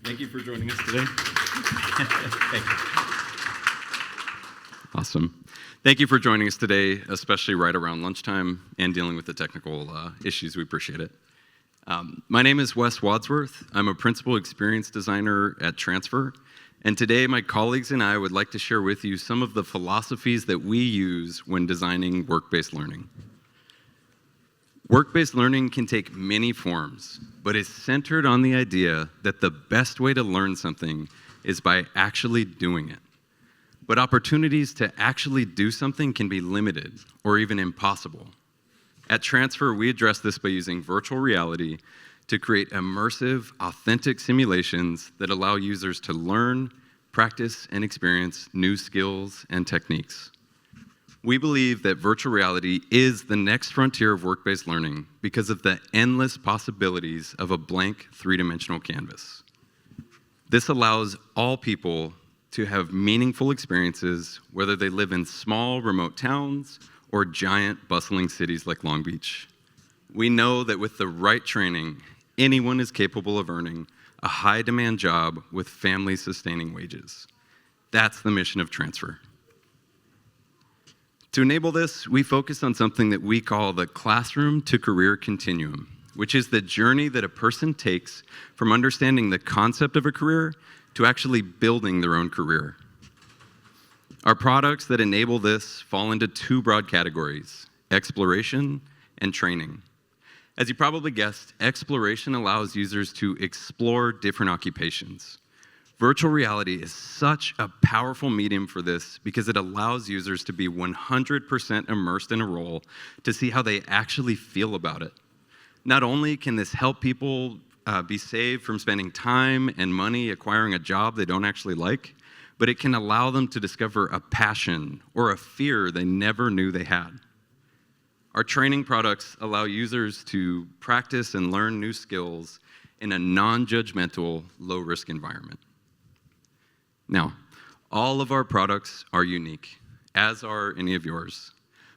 Thank you for joining us today. Thank you. Awesome. Thank you for joining us today, especially right around lunchtime and dealing with the technical issues. We appreciate it. My name is Wadsworth. I'm a principal experience designer at Transfr. And today, my colleagues and I would like to share with you some of the philosophies that we use when designing work-based learning. Work-based learning can take many forms, but is centered on the idea that the best way to learn something is by actually doing it. But opportunities to actually do something can be limited or even impossible. At Transfr, we address this by using virtual reality to create immersive, authentic simulations that allow users to learn, practice, and experience new skills and techniques. We believe that virtual reality is the next frontier of work-based learning because of the endless possibilities of a blank three-dimensional canvas. This allows all people to have meaningful experiences, whether they live in small, remote towns or giant, bustling cities like Long Beach. We know that with the right training, anyone is capable of earning a high-demand job with family-sustaining wages. That's the mission of Transfr. To enable this, we focus on something that we call the classroom-to-career continuum, which is the journey that a person takes from understanding the concept of a career to actually building their own career. Our products that enable this fall into two broad categories: exploration and training. As you probably guessed, exploration allows users to explore different occupations. Virtual reality is such a powerful medium for this because it allows users to be 100% immersed in a role to see how they actually feel about it. Not only can this help people be saved from spending time and money acquiring a job they don't actually like, but it can allow them to discover a passion or a fear they never knew they had. Our training products allow users to practice and learn new skills in a non-judgmental, low-risk environment. Now, all of our products are unique, as are any of yours,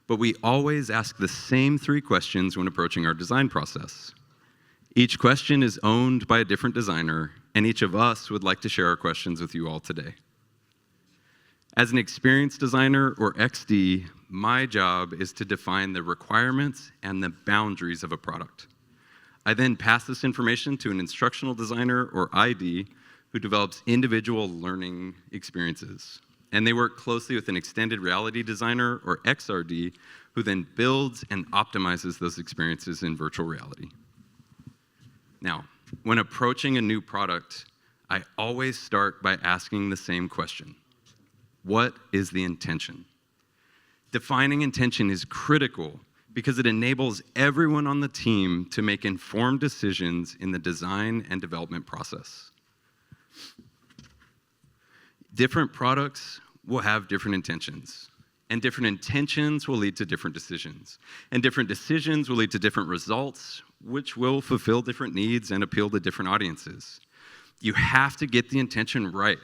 but we always ask the same three questions when approaching our design process. Each question is owned by a different designer, and each of us would like to share our questions with you all today. As an experienced designer, or XD, my job is to define the requirements and the boundaries of a product. I then pass this information to an instructional designer, or ID, who develops individual learning experiences. And they work closely with an extended reality designer, or XRD, who then builds and optimizes those experiences in virtual reality. Now, when approaching a new product, I always start by asking the same question: what is the intention? Defining intention is critical because it enables everyone on the team to make informed decisions in the design and development process. Different products will have different intentions, and different intentions will lead to different decisions, and different decisions will lead to different results, which will fulfill different needs and appeal to different audiences. You have to get the intention right,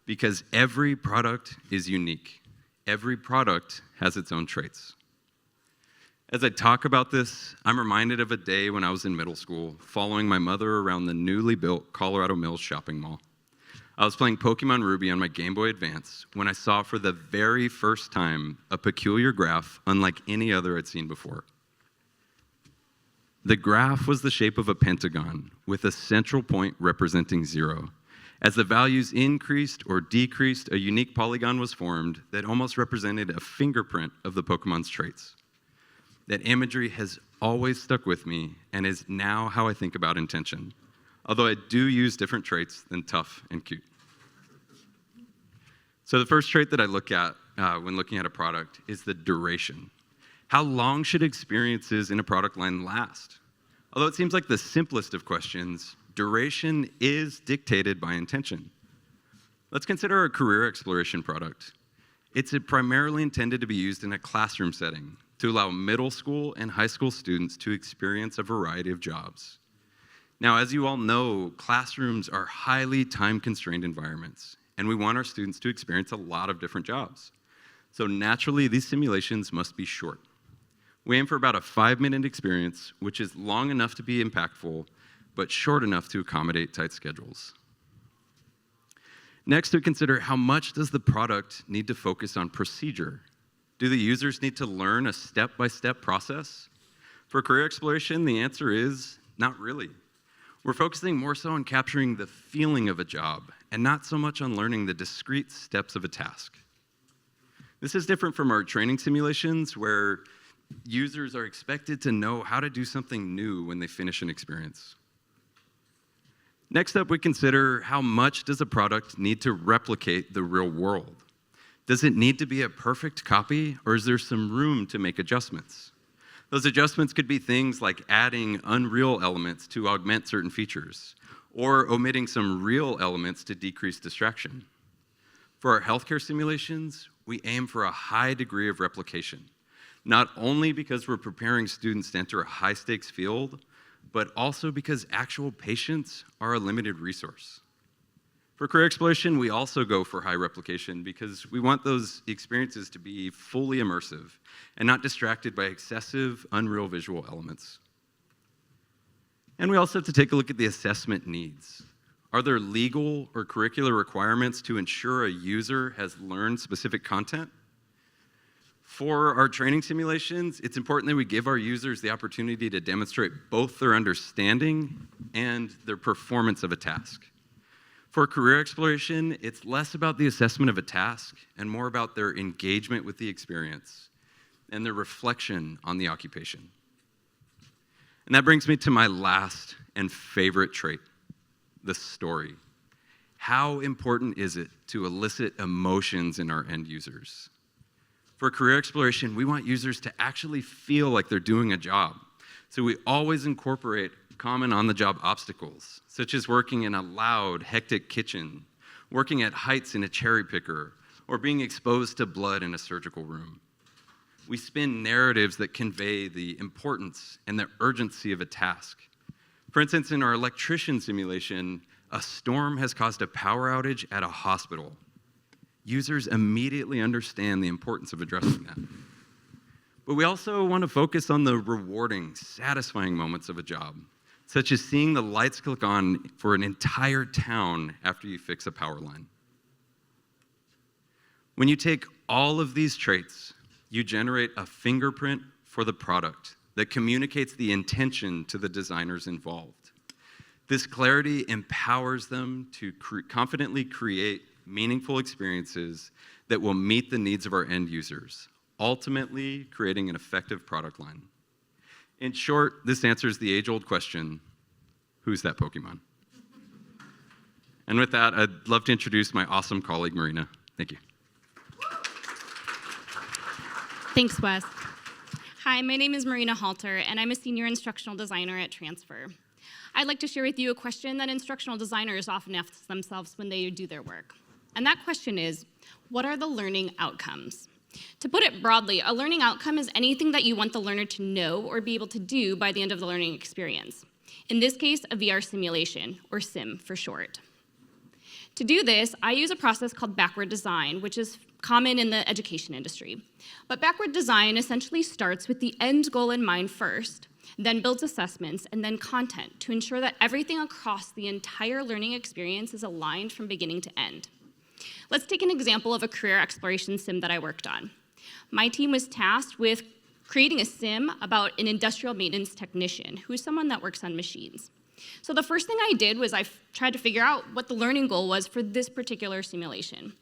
because every product is unique. Every product has its own traits. As I talk about this, I'm reminded of a day when I was in middle school, following my mother around the newly built Colorado Mills shopping mall. I was playing Pokemon Ruby on my Game Boy Advance when I saw for the very first time a peculiar graph unlike any other I'd seen before. The graph was the shape of a pentagon with a central point representing 0. As the values increased or decreased, a unique polygon was formed that almost represented a fingerprint of the Pokemon's traits. That imagery has always stuck with me and is now how I think about intention, although I do use different traits than tough and cute. So the first trait that I look at when looking at a product is the duration. How long should experiences in a product line last? Although it seems like the simplest of questions, duration is dictated by intention. Let's consider a career exploration product. It's primarily intended to be used in a classroom setting to allow middle school and high school students to experience a variety of jobs. Now, as you all know, classrooms are highly time-constrained environments, and we want our students to experience a lot of different jobs. So naturally, these simulations must be short. We aim for about a 5-minute experience, which is long enough to be impactful, but short enough to accommodate tight schedules. Next, we consider how much does the product need to focus on procedure? Do the users need to learn a step-by-step process? For career exploration, the answer is not really. We're focusing more so on capturing the feeling of a job and not so much on learning the discrete steps of a task. This is different from our training simulations where users are expected to know how to do something new when they finish an experience. Next up, we consider how much does a product need to replicate the real world? Does it need to be a perfect copy, or is there some room to make adjustments? Those adjustments could be things like adding unreal elements to augment certain features, or omitting some real elements to decrease distraction. For our healthcare simulations, we aim for a high degree of replication, not only because we're preparing students to enter a high-stakes field, but also because actual patients are a limited resource. For career exploration, we also go for high replication because we want those experiences to be fully immersive and not distracted by excessive, unreal visual elements. And we also have to take a look at the assessment needs. Are there legal or curricular requirements to ensure a user has learned specific content? For our training simulations, it's important that we give our users the opportunity to demonstrate both their understanding and their performance of a task. For career exploration, it's less about the assessment of a task and more about their engagement with the experience and their reflection on the occupation. And that brings me to my last and favorite trait, the story. How important is it to elicit emotions in our end users? For career exploration, we want users to actually feel like they're doing a job. So we always incorporate common on-the-job obstacles, such as working in a loud, hectic kitchen, working at heights in a cherry picker, or being exposed to blood in a surgical room. We spin narratives that convey the importance and the urgency of a task. For instance, in our electrician simulation, a storm has caused a power outage at a hospital. Users immediately understand the importance of addressing that. But we also want to focus on the rewarding, satisfying moments of a job, such as seeing the lights click on for an entire town after you fix a power line. When you take all of these traits, you generate a fingerprint for the product that communicates the intention to the designers involved. This clarity empowers them to confidently create meaningful experiences that will meet the needs of our end users, ultimately creating an effective product line. In short, this answers the age-old question, who's that Pokemon? And with that, I'd love to introduce my awesome colleague, Marina. Thank you. Thanks, Wes. Hi, my name is Marina Halter, and I'm a senior instructional designer at Transfr. I'd like to share with you a question that instructional designers often ask themselves when they do their work. And that question is, what are the learning outcomes? To put it broadly, a learning outcome is anything that you want the learner to know or be able to do by the end of the learning experience. In this case, a VR simulation, or SIM for short. To do this, I use a process called backward design, which is common in the education industry. But backward design essentially starts with the end goal in mind first, then builds assessments, and then content to ensure that everything across the entire learning experience is aligned from beginning to end. Let's take an example of a career exploration sim that I worked on. My team was tasked with creating a sim about an industrial maintenance technician, who is someone that works on machines. So the first thing I did was I tried to figure out what the learning goal was for this particular simulation.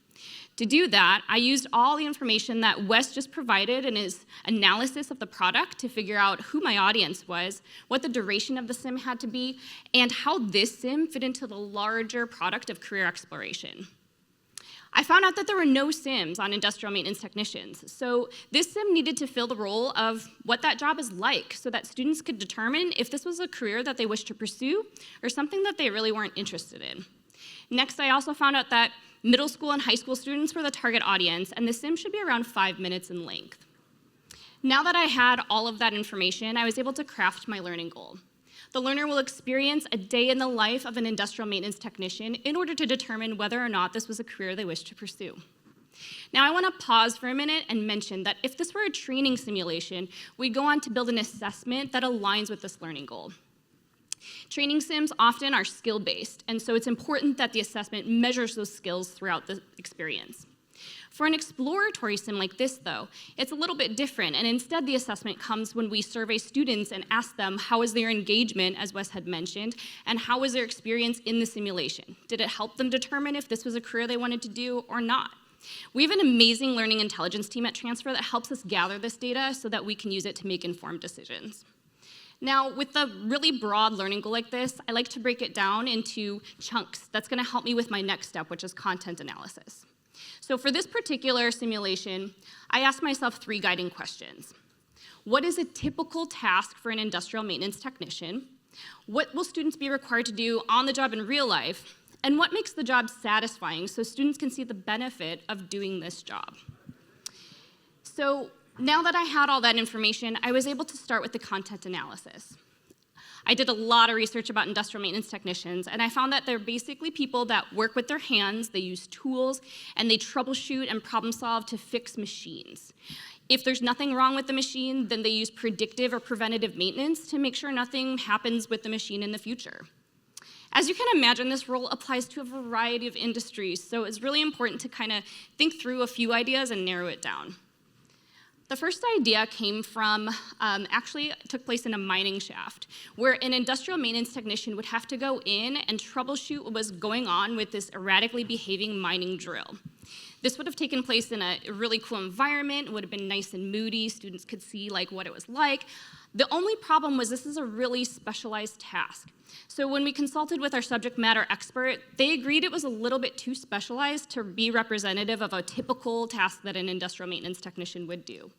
To do that, I used all the information that Wes just provided in his analysis of the product to figure out who my audience was, what the duration of the sim had to be, and how this sim fit into the larger product of career exploration. I found out that there were no sims on industrial maintenance technicians, so this sim needed to fill the role of what that job is like so that students could determine if this was a career that they wished to pursue or something that they really weren't interested in. Next, I also found out that middle school and high school students were the target audience, and the sim should be around 5 minutes in length. Now that I had all of that information, I was able to craft my learning goal. The learner will experience a day in the life of an industrial maintenance technician in order to determine whether or not this was a career they wish to pursue. Now, I want to pause for a minute and mention that if this were a training simulation, we'd go on to build an assessment that aligns with this learning goal. Training sims often are skill-based, and so it's important that the assessment measures those skills throughout the experience. For an exploratory sim like this, though, it's a little bit different, and instead the assessment comes when we survey students and ask them how was their engagement, as Wes had mentioned, and how was their experience in the simulation. Did it help them determine if this was a career they wanted to do or not? We have an amazing learning intelligence team at Transfr that helps us gather this data so that we can use it to make informed decisions. Now, with a really broad learning goal like this, I like to break it down into chunks. That's going to help me with my next step, which is content analysis. So for this particular simulation, I asked myself 3 guiding questions. What is a typical task for an industrial maintenance technician? What will students be required to do on the job in real life? And what makes the job satisfying so students can see the benefit of doing this job? So now that I had all that information, I was able to start with the content analysis. I did a lot of research about industrial maintenance technicians, and I found that they're basically people that work with their hands, they use tools, and they troubleshoot and problem solve to fix machines. If there's nothing wrong with the machine, then they use predictive or preventative maintenance to make sure nothing happens with the machine in the future. As you can imagine, this role applies to a variety of industries, so it's really important to kind of think through a few ideas and narrow it down. The first idea came from, actually took place in a mining shaft, where an industrial maintenance technician would have to go in and troubleshoot what was going on with this erratically behaving mining drill. This would have taken place in a really cool environment. It would have been nice and moody. Students could see what it was like. The only problem was this is a really specialized task. So when we consulted with our subject matter expert, they agreed it was a little bit too specialized to be representative of a typical task that an industrial maintenance technician would do.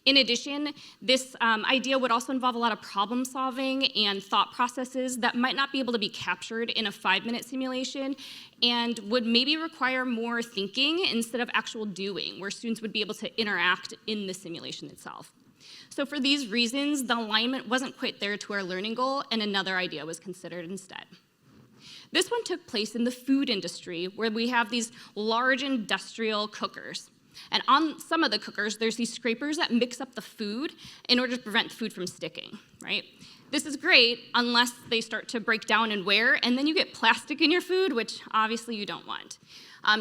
In addition, this idea would also involve a lot of problem solving and thought processes that might not be able to be captured in a 5-minute simulation and would maybe require more thinking instead of actual doing, where students would be able to interact in the simulation itself. So for these reasons, the alignment wasn't quite there to our learning goal, and another idea was considered instead. This one took place in the food industry, where we have these large industrial cookers. And on some of the cookers, there's these scrapers that mix up the food in order to prevent the food from sticking, right? This is great unless they start to break down and wear, and then you get plastic in your food, which obviously you don't want.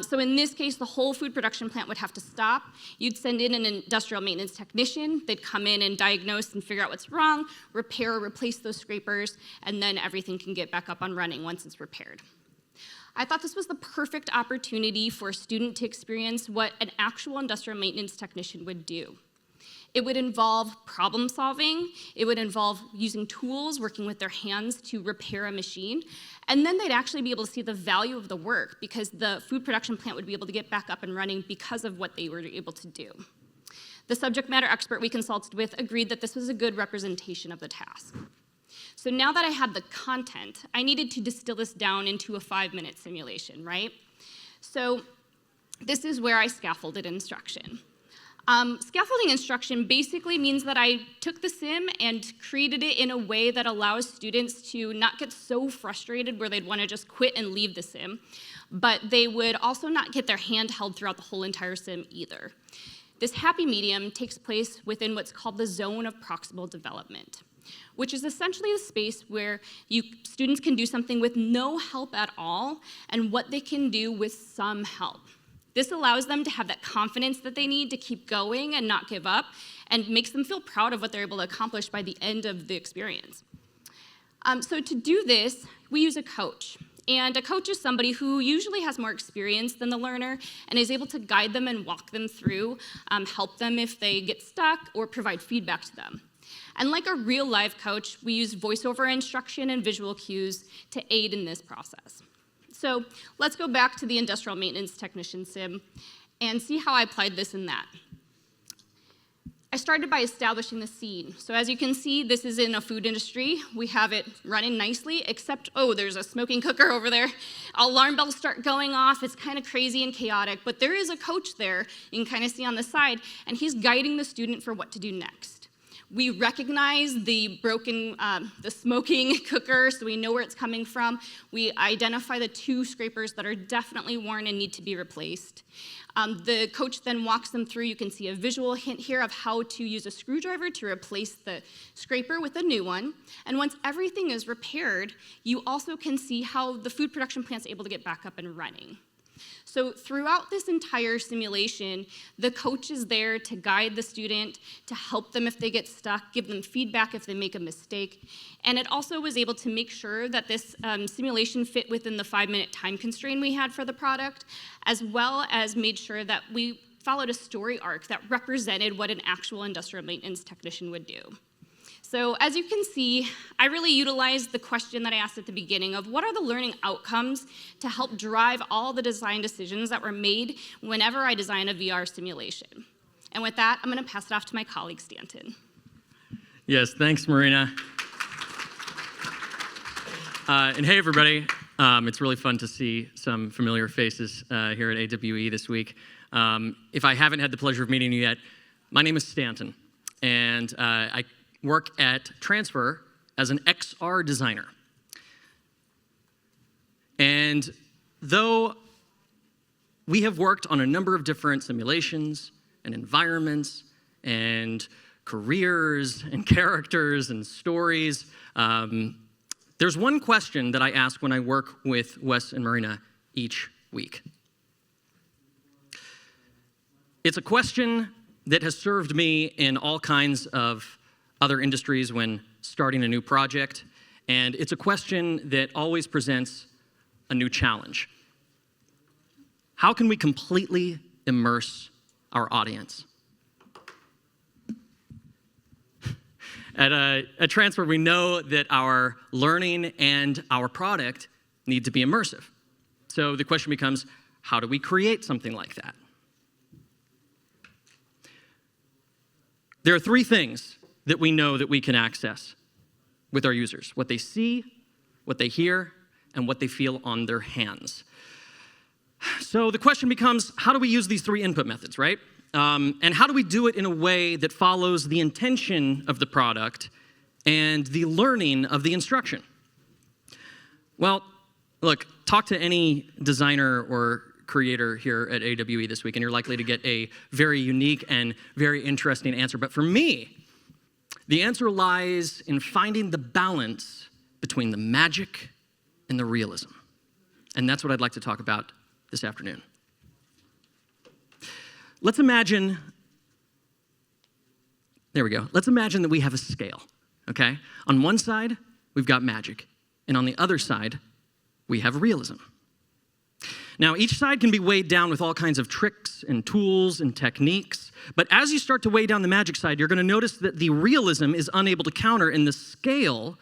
So in this case, the whole food production plant would have to stop. You'd send in an industrial maintenance technician. They'd come in and diagnose and figure out what's wrong, repair or replace those scrapers, and then everything can get back up and running once it's repaired. I thought this was the perfect opportunity for a student to experience what an actual industrial maintenance technician would do. It would involve problem solving, it would involve using tools, working with their hands to repair a machine, and then they'd actually be able to see the value of the work because the food production plant would be able to get back up and running because of what they were able to do. The subject matter expert we consulted with agreed that this was a good representation of the task. So now that I had the content, I needed to distill this down into a 5-minute simulation, right? So this is where I scaffolded instruction. Scaffolding instruction basically means that I took the sim and created it in a way that allows students to not get so frustrated where they'd want to just quit and leave the sim, but they would also not get their hand held throughout the whole entire sim either. This happy medium takes place within what's called the zone of proximal development, which is essentially the space where students can do something with no help at all and what they can do with some help. This allows them to have that confidence that they need to keep going and not give up, and makes them feel proud of what they're able to accomplish by the end of the experience. So to do this, we use a coach. And a coach is somebody who usually has more experience than the learner and is able to guide them and walk them through, help them if they get stuck, or provide feedback to them. And like a real live coach, we use voiceover instruction and visual cues to aid in this process. So let's go back to the industrial maintenance technician sim and see how I applied this in that. I started by establishing the scene. So as you can see, this is in a food industry. We have it running nicely, except, oh, there's a smoking cooker over there. Alarm bells start going off. It's kind of crazy and chaotic, but there is a coach there. You can kind of see on the side, and he's guiding the student for what to do next. We recognize the the smoking cooker, so we know where it's coming from. We identify the 2 scrapers that are definitely worn and need to be replaced. The coach then walks them through. You can see a visual hint here of how to use a screwdriver to replace the scraper with a new one. And once everything is repaired, you also can see how the food production plant's able to get back up and running. So throughout this entire simulation, the coach is there to guide the student, to help them if they get stuck, give them feedback if they make a mistake. And it also was able to make sure that this simulation fit within the 5-minute time constraint we had for the product, as well as made sure that we followed a story arc that represented what an actual industrial maintenance technician would do. So as you can see, I really utilized the question that I asked at the beginning of what are the learning outcomes to help drive all the design decisions that were made whenever I design a VR simulation. And with that, I'm going to pass it off to my colleague, Stanton. Yes, thanks, Marina. And hey, everybody. It's really fun to see some familiar faces here at AWE this week. If I haven't had the pleasure of meeting you yet, my name is Stanton, and I work at Transfr as an XR designer. And though we have worked on a number of different simulations and environments and careers and characters and stories, there's one question that I ask when I work with Wes and Marina each week. It's a question that has served me in all kinds of other industries when starting a new project, and it's a question that always presents a new challenge. How can we completely immerse our audience? At Transfr, we know that our learning and our product need to be immersive. So the question becomes, how do we create something like that? There are 3 things that we know that we can access with our users: what they see, what they hear, and what they feel on their hands. So the question becomes, how do we use these 3 input methods, right? And how do we do it in a way that follows the intention of the product and the learning of the instruction? Well, look, talk to any designer or creator here at AWE this week, and you're likely to get a very unique and very interesting answer. But for me, the answer lies in finding the balance between the magic and the realism. And that's what I'd like to talk about this afternoon. Let's imagine that we have a scale, okay? On one side, we've got magic, and on the other side, we have realism. Now, each side can be weighed down with all kinds of tricks and tools and techniques, but as you start to weigh down the magic side, you're going to notice that the realism is unable to counter and the scale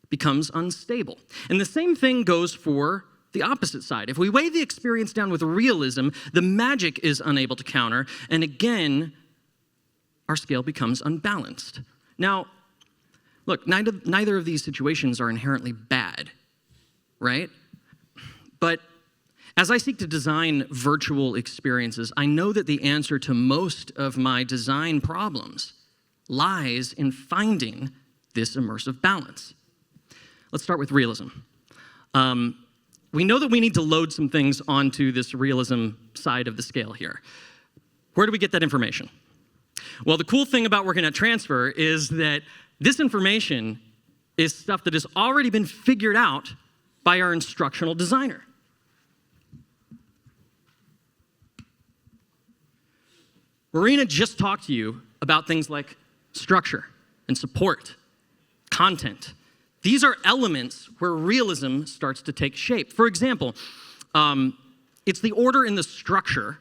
becomes unstable. And the same thing goes for the opposite side. If we weigh the experience down with realism, the magic is unable to counter, and again, our scale becomes unbalanced. Now, look, neither of these situations are inherently bad, right? But as I seek to design virtual experiences, I know that the answer to most of my design problems lies in finding this immersive balance. Let's start with realism. We know that we need to load some things onto this realism side of the scale here. Where do we get that information? Well, the cool thing about working at Transfr is that this information is stuff that has already been figured out by our instructional designer. Marina just talked to you about things like structure and support, content. These are elements where realism starts to take shape. For example, it's the order in the structure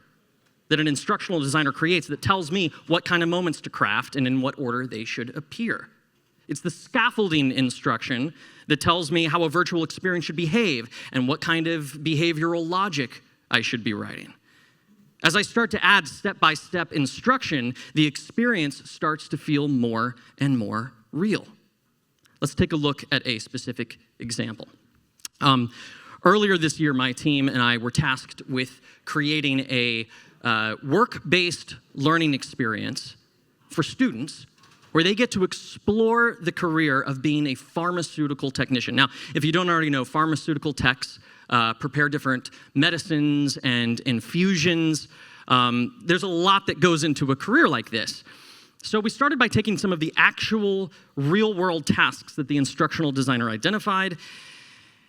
that an instructional designer creates that tells me what kind of moments to craft and in what order they should appear. It's the scaffolding instruction that tells me how a virtual experience should behave and what kind of behavioral logic I should be writing. As I start to add step-by-step instruction, the experience starts to feel more and more real. Let's take a look at a specific example. Earlier this year, my team and I were tasked with creating a work-based learning experience for students where they get to explore the career of being a pharmaceutical technician. Now, if you don't already know, pharmaceutical techs prepare different medicines and infusions. There's a lot that goes into a career like this. So we started by taking some of the actual real-world tasks that the instructional designer identified,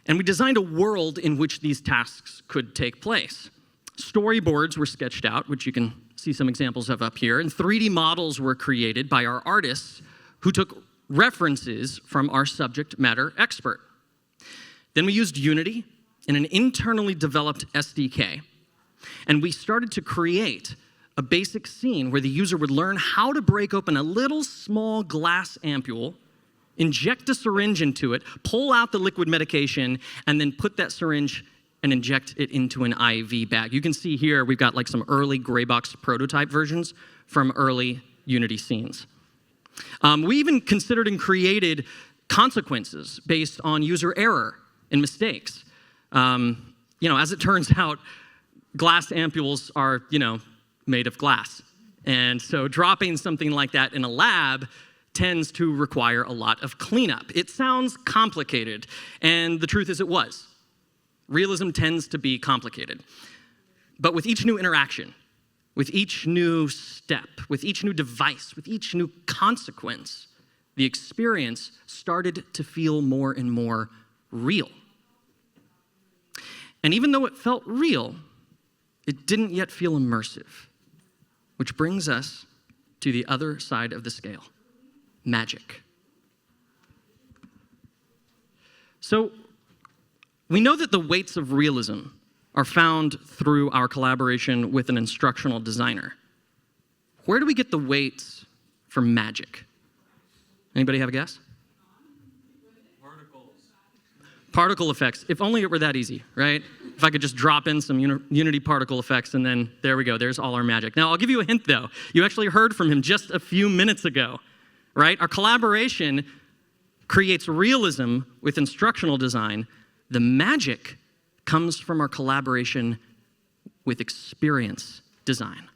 and we designed a world in which these tasks could take place. Storyboards were sketched out, which you can see some examples of up here, and 3D models were created by our artists who took references from our subject matter expert. Then we used Unity and an internally developed SDK, and we started to create a basic scene where the user would learn how to break open a little small glass ampule, inject a syringe into it, pull out the liquid medication, and then put that syringe and inject it into an IV bag. You can see here we've got like some early gray box prototype versions from early Unity scenes. We even considered and created consequences based on user error and mistakes. As it turns out, glass ampules are, made of glass. And so dropping something like that in a lab tends to require a lot of cleanup. It sounds complicated, and the truth is it was. Realism tends to be complicated. But with each new interaction, with each new step, with each new device, with each new consequence, the experience started to feel more and more real. And even though it felt real, it didn't yet feel immersive, which brings us to the other side of the scale, magic. So we know that the weights of realism are found through our collaboration with an instructional designer. Where do we get the weights for magic? Anybody have a guess? Particle effects. If only it were that easy, right? If I could just drop in some Unity particle effects and then there we go, there's all our magic. Now, I'll give you a hint though. You actually heard from him just a few minutes ago, right? Our collaboration creates realism with instructional design. The magic comes from our collaboration with experience design.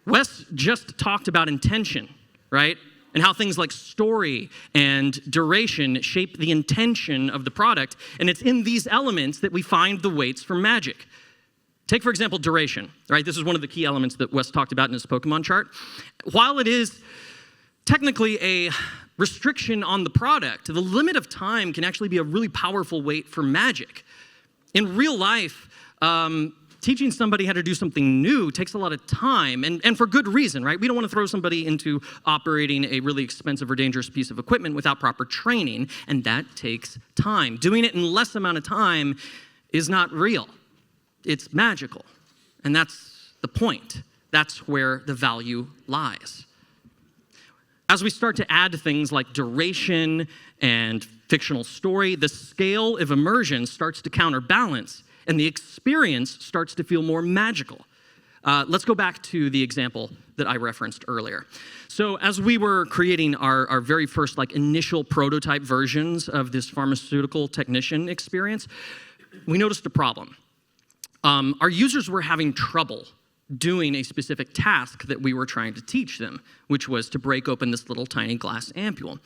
Wes just talked about intention, right? And how things like story and duration shape the intention of the product. And it's in these elements that we find the weights for magic. Take, for example, duration, right? This is one of the key elements that Wes talked about in his Pokemon chart. While it is technically a restriction on the product, the limit of time can actually be a really powerful weight for magic. In real life, teaching somebody how to do something new takes a lot of time, and for good reason, right? We don't want to throw somebody into operating a really expensive or dangerous piece of equipment without proper training, and that takes time. Doing it in less amount of time is not real. It's magical, and that's the point. That's where the value lies. As we start to add things like duration and fictional story, the scale of immersion starts to counterbalance, and the experience starts to feel more magical. Let's go back to the example that I referenced earlier. So as we were creating our very first initial prototype versions of this pharmaceutical technician experience, we noticed a problem. Our users were having trouble doing a specific task that we were trying to teach them, which was to break open this little tiny glass ampule.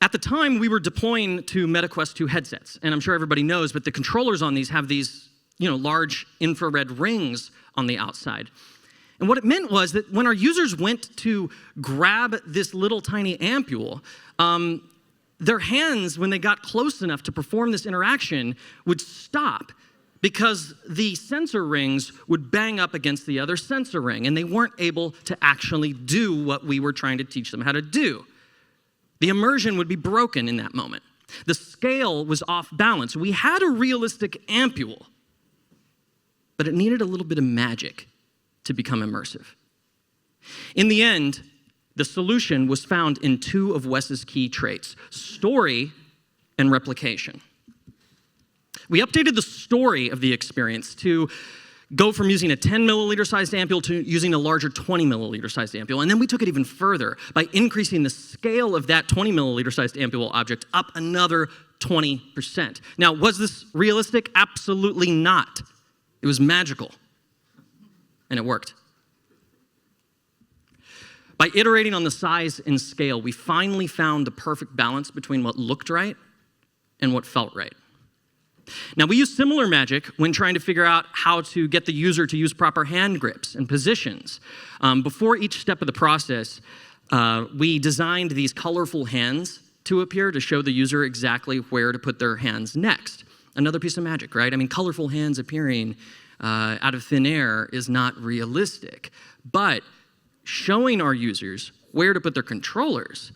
At the time, we were deploying to MetaQuest 2 headsets, and I'm sure everybody knows, but the controllers on these have these, large infrared rings on the outside. And what it meant was that when our users went to grab this little tiny ampule, their hands, when they got close enough to perform this interaction, would stop because the sensor rings would bang up against the other sensor ring, and they weren't able to actually do what we were trying to teach them how to do. The immersion would be broken in that moment. The scale was off balance. We had a realistic ampule, but it needed a little bit of magic to become immersive. In the end, the solution was found in two of Wes's key traits: story and replication. We updated the story of the experience to go from using a 10 milliliter sized ampule to using a larger 20 milliliter sized ampule. And then we took it even further by increasing the scale of that 20 milliliter sized ampule object up another 20%. Now, was this realistic? Absolutely not. It was magical, and it worked. By iterating on the size and scale, we finally found the perfect balance between what looked right and what felt right. Now, we use similar magic when trying to figure out how to get the user to use proper hand grips and positions. Before each step of the process, we designed these colorful hands to appear to show the user exactly where to put their hands next. Another piece of magic, right? I mean, colorful hands appearing out of thin air is not realistic, but showing our users where to put their controllers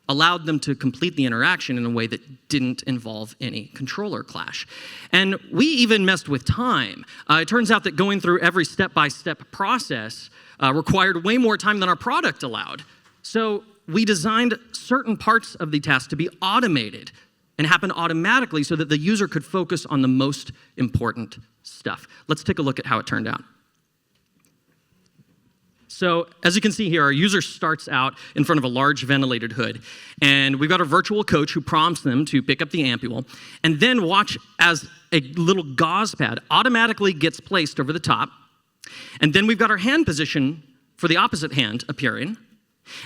allowed them to complete the interaction in a way that didn't involve any controller clash. And we even messed with time. It turns out that going through every step-by-step process required way more time than our product allowed. So we designed certain parts of the task to be automated and happen automatically so that the user could focus on the most important stuff. Let's take a look at how it turned out. So as you can see here, our user starts out in front of a large ventilated hood, and we've got a virtual coach who prompts them to pick up the ampule, and then watch as a little gauze pad automatically gets placed over the top, and then we've got our hand position for the opposite hand appearing,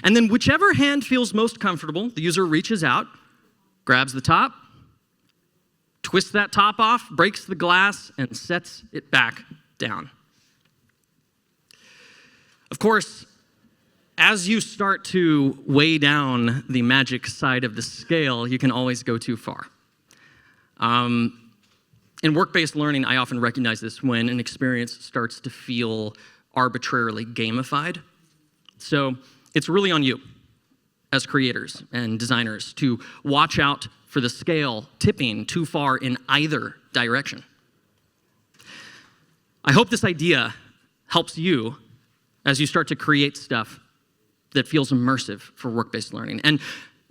and then whichever hand feels most comfortable, the user reaches out, grabs the top, twists that top off, breaks the glass, and sets it back down. Of course, as you start to weigh down the magic side of the scale, you can always go too far. In work-based learning, I often recognize this when an experience starts to feel arbitrarily gamified. So it's really on you as creators and designers to watch out for the scale tipping too far in either direction. I hope this idea helps you as you start to create stuff that feels immersive for work-based learning. And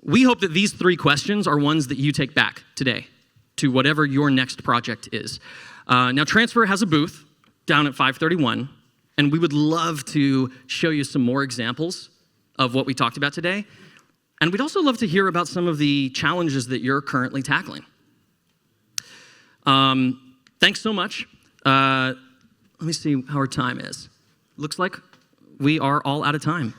we hope that these 3 questions are ones that you take back today to whatever your next project is. Now, Transfr has a booth down at 531, and we would love to show you some more examples of what we talked about today. And we'd also love to hear about some of the challenges that you're currently tackling. Thanks so much. Let me see how our time is. Looks like we are all out of time.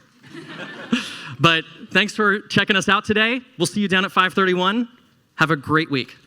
But thanks for checking us out today. We'll see you down at 531. Have a great week.